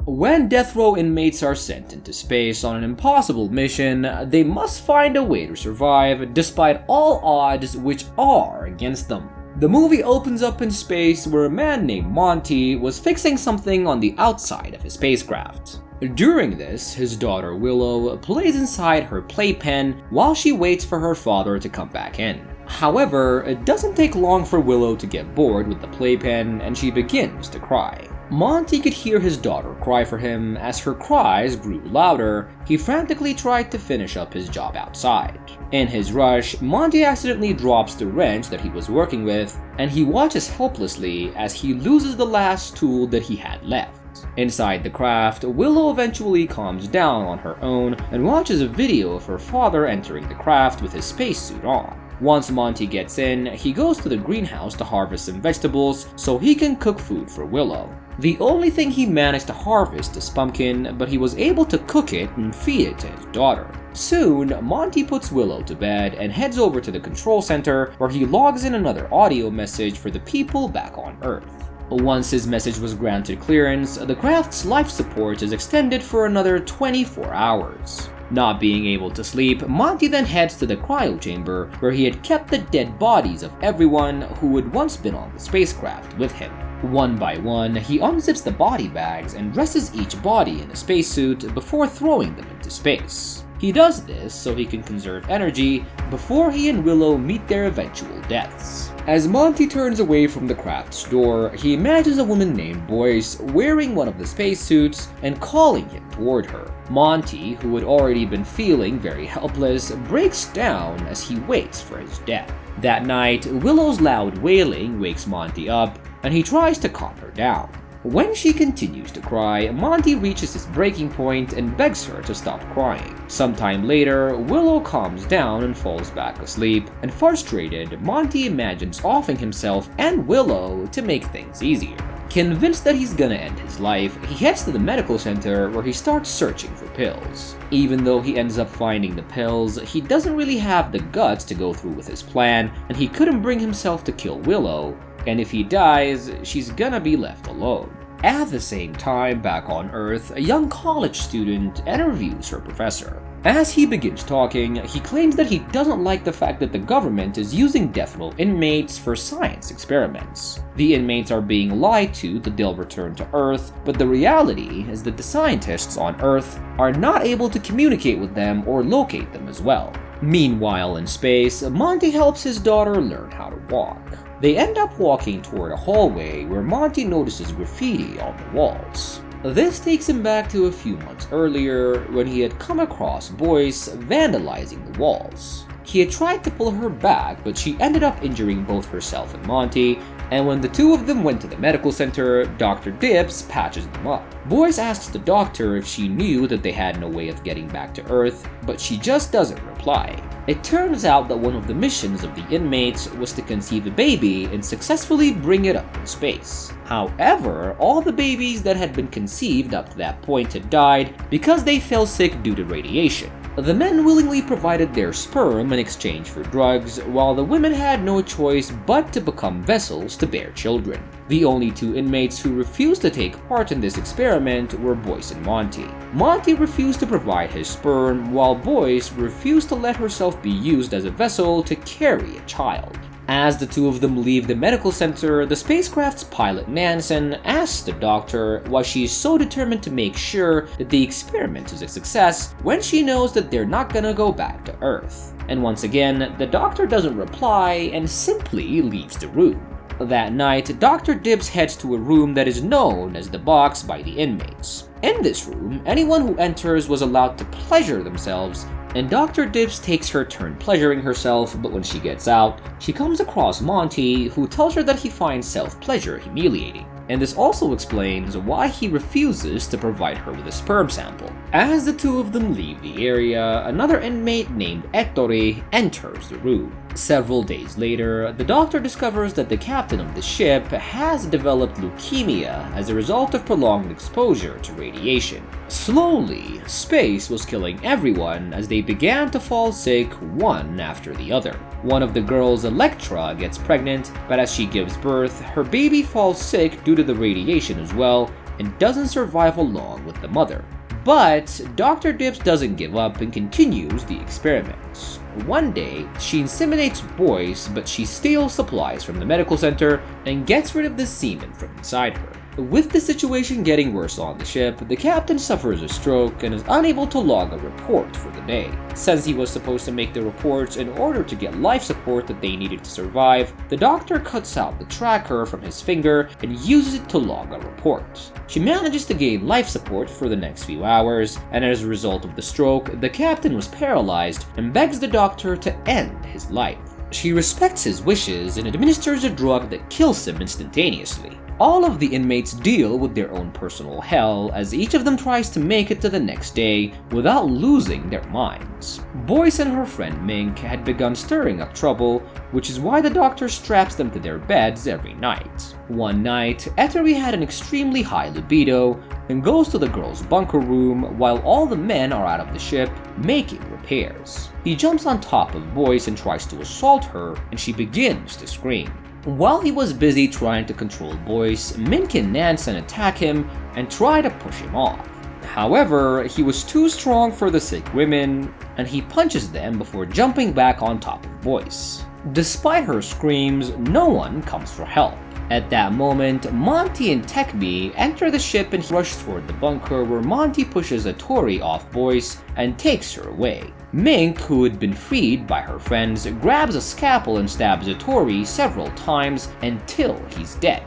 When death row inmates are sent into space on an impossible mission, they must find a way to survive despite all odds which are against them. The movie opens up in space where a man named Monty was fixing something on the outside of his spacecraft. During this, his daughter Willow plays inside her playpen while she waits for her father to come back in. However, it doesn't take long for Willow to get bored with the playpen and she begins to cry. Monty could hear his daughter cry for him. As her cries grew louder, he frantically tried to finish up his job outside. In his rush, Monty accidentally drops the wrench that he was working with, and he watches helplessly as he loses the last tool that he had left. Inside the craft, Willow eventually calms down on her own and watches a video of her father entering the craft with his spacesuit on. Once Monty gets in, he goes to the greenhouse to harvest some vegetables so he can cook food for Willow. The only thing he managed to harvest is pumpkin, but he was able to cook it and feed it to his daughter. Soon, Monty puts Willow to bed and heads over to the control center where he logs in another audio message for the people back on Earth. Once his message was granted clearance, the craft's life support is extended for another 24 hours. Not being able to sleep, Monty then heads to the cryo chamber where he had kept the dead bodies of everyone who had once been on the spacecraft with him. One by one, he unzips the body bags and dresses each body in a spacesuit before throwing them into space. He does this so he can conserve energy before he and Willow meet their eventual deaths. As Monty turns away from the craft's door, he imagines a woman named Boyce wearing one of the spacesuits and calling him toward her. Monty, who had already been feeling very helpless, breaks down as he waits for his death. That night, Willow's loud wailing wakes Monty up, and he tries to calm her down. When she continues to cry, Monty reaches his breaking point and begs her to stop crying. Sometime later, Willow calms down and falls back asleep, and frustrated, Monty imagines offing himself and Willow to make things easier. Convinced that he's gonna end his life, he heads to the medical center where he starts searching for pills. Even though he ends up finding the pills, he doesn't really have the guts to go through with his plan, and he couldn't bring himself to kill Willow, and if he dies, she's gonna be left alone. At the same time, back on Earth, a young college student interviews her professor. As he begins talking, he claims that he doesn't like the fact that the government is using death row inmates for science experiments. The inmates are being lied to that they'll return to Earth, but the reality is that the scientists on Earth are not able to communicate with them or locate them as well. Meanwhile, in space, Monty helps his daughter learn how to walk. They end up walking toward a hallway where Monty notices graffiti on the walls. This takes him back to a few months earlier when he had come across Boyce vandalizing the walls. He had tried to pull her back, but she ended up injuring both herself and Monty, and when the two of them went to the medical center, Dr. Dips patches them up. Boyce asks the doctor if she knew that they had no way of getting back to Earth, but she just doesn't reply. It turns out that one of the missions of the inmates was to conceive a baby and successfully bring it up in space. However, all the babies that had been conceived up to that point had died because they fell sick due to radiation. The men willingly provided their sperm in exchange for drugs, while the women had no choice but to become vessels to bear children. The only two inmates who refused to take part in this experiment were Boyce and Monty. Monty refused to provide his sperm, while Boyce refused to let herself be used as a vessel to carry a child. As the two of them leave the medical center, the spacecraft's pilot Nansen asks the doctor why she is so determined to make sure that the experiment is a success when she knows that they're not gonna go back to Earth. And once again, the doctor doesn't reply and simply leaves the room. That night, Dr. Dibbs heads to a room that is known as the box by the inmates. In this room, anyone who enters was allowed to pleasure themselves, and Dr. Dibbs takes her turn pleasuring herself, but when she gets out, she comes across Monty, who tells her that he finds self-pleasure humiliating. And this also explains why he refuses to provide her with a sperm sample. As the two of them leave the area, another inmate named Ettore enters the room. Several days later, the doctor discovers that the captain of the ship has developed leukemia as a result of prolonged exposure to radiation. Slowly, space was killing everyone as they began to fall sick one after the other. One of the girls, Electra, gets pregnant, but as she gives birth, her baby falls sick due to the radiation as well, and doesn't survive along with the mother. But Dr. Dibbs doesn't give up and continues the experiments. One day, she inseminates Boyce, but she steals supplies from the medical center and gets rid of the semen from inside her. With the situation getting worse on the ship, the captain suffers a stroke and is unable to log a report for the day. Since he was supposed to make the reports in order to get life support that they needed to survive, the doctor cuts out the tracker from his finger and uses it to log a report. She manages to gain life support for the next few hours, and as a result of the stroke, the captain was paralyzed and begs the doctor to end his life. She respects his wishes and administers a drug that kills him instantaneously. All of the inmates deal with their own personal hell as each of them tries to make it to the next day without losing their minds. Boyce and her friend Mink had begun stirring up trouble, which is why the doctor straps them to their beds every night. One night, Etery had an extremely high libido and goes to the girl's bunker room while all the men are out of the ship making repairs. He jumps on top of Boyce and tries to assault her, and she begins to scream. While he was busy trying to control Boyce, Mink and Nansen attack him and try to push him off. However, he was too strong for the sick women, and he punches them before jumping back on top of Boyce. Despite her screams, no one comes for help. At that moment, Monty and Techme enter the ship and rush toward the bunker where Monty pushes a Tory off Boyce and takes her away. Mink, who had been freed by her friends, grabs a scalpel and stabs a Tory several times until he's dead.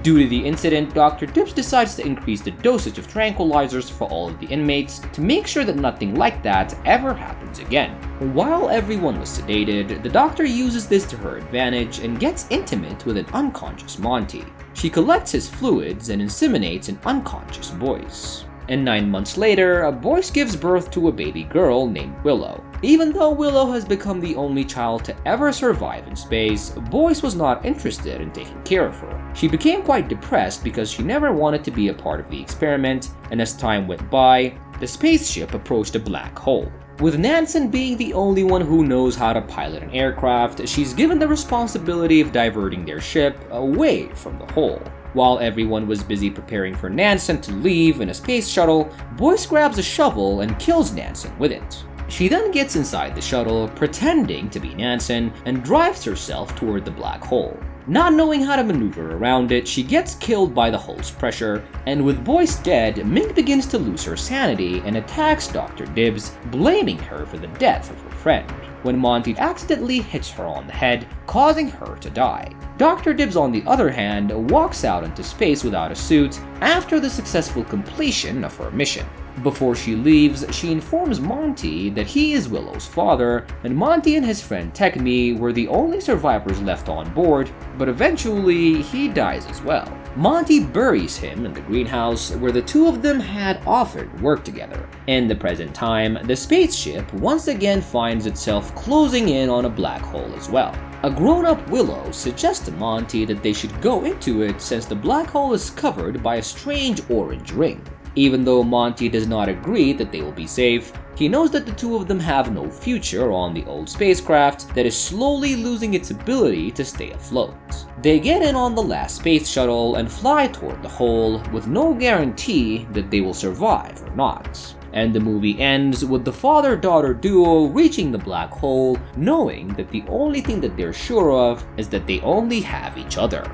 Due to the incident, Dr. Dibbs decides to increase the dosage of tranquilizers for all of the inmates to make sure that nothing like that ever happens again. While everyone was sedated, the doctor uses this to her advantage and gets intimate with an unconscious Monty. She collects his fluids and inseminates an unconscious Boyce. And 9 months later, Boyce gives birth to a baby girl named Willow. Even though Willow has become the only child to ever survive in space, Boyce was not interested in taking care of her. She became quite depressed because she never wanted to be a part of the experiment, and as time went by, the spaceship approached a black hole. With Nansen being the only one who knows how to pilot an aircraft, she's given the responsibility of diverting their ship away from the hole. While everyone was busy preparing for Nansen to leave in a space shuttle, Boyce grabs a shovel and kills Nansen with it. She then gets inside the shuttle, pretending to be Nansen, and drives herself toward the black hole. Not knowing how to maneuver around it, she gets killed by the hole's pressure, and with Boyce dead, Mink begins to lose her sanity and attacks Dr. Dibbs, blaming her for the death of her friend, when Monty accidentally hits her on the head, causing her to die. Dr. Dibbs, on the other hand, walks out into space without a suit after the successful completion of her mission. Before she leaves, she informs Monty that he is Willow's father, and Monty and his friend Techme were the only survivors left on board, but eventually he dies as well. Monty buries him in the greenhouse where the two of them had often worked together. In the present time, the spaceship once again finds itself closing in on a black hole as well. A grown-up Willow suggests to Monty that they should go into it since the black hole is covered by a strange orange ring. Even though Monty does not agree that they will be safe, he knows that the two of them have no future on the old spacecraft that is slowly losing its ability to stay afloat. They get in on the last space shuttle and fly toward the hole with no guarantee that they will survive or not. And the movie ends with the father-daughter duo reaching the black hole, knowing that the only thing that they're sure of is that they only have each other.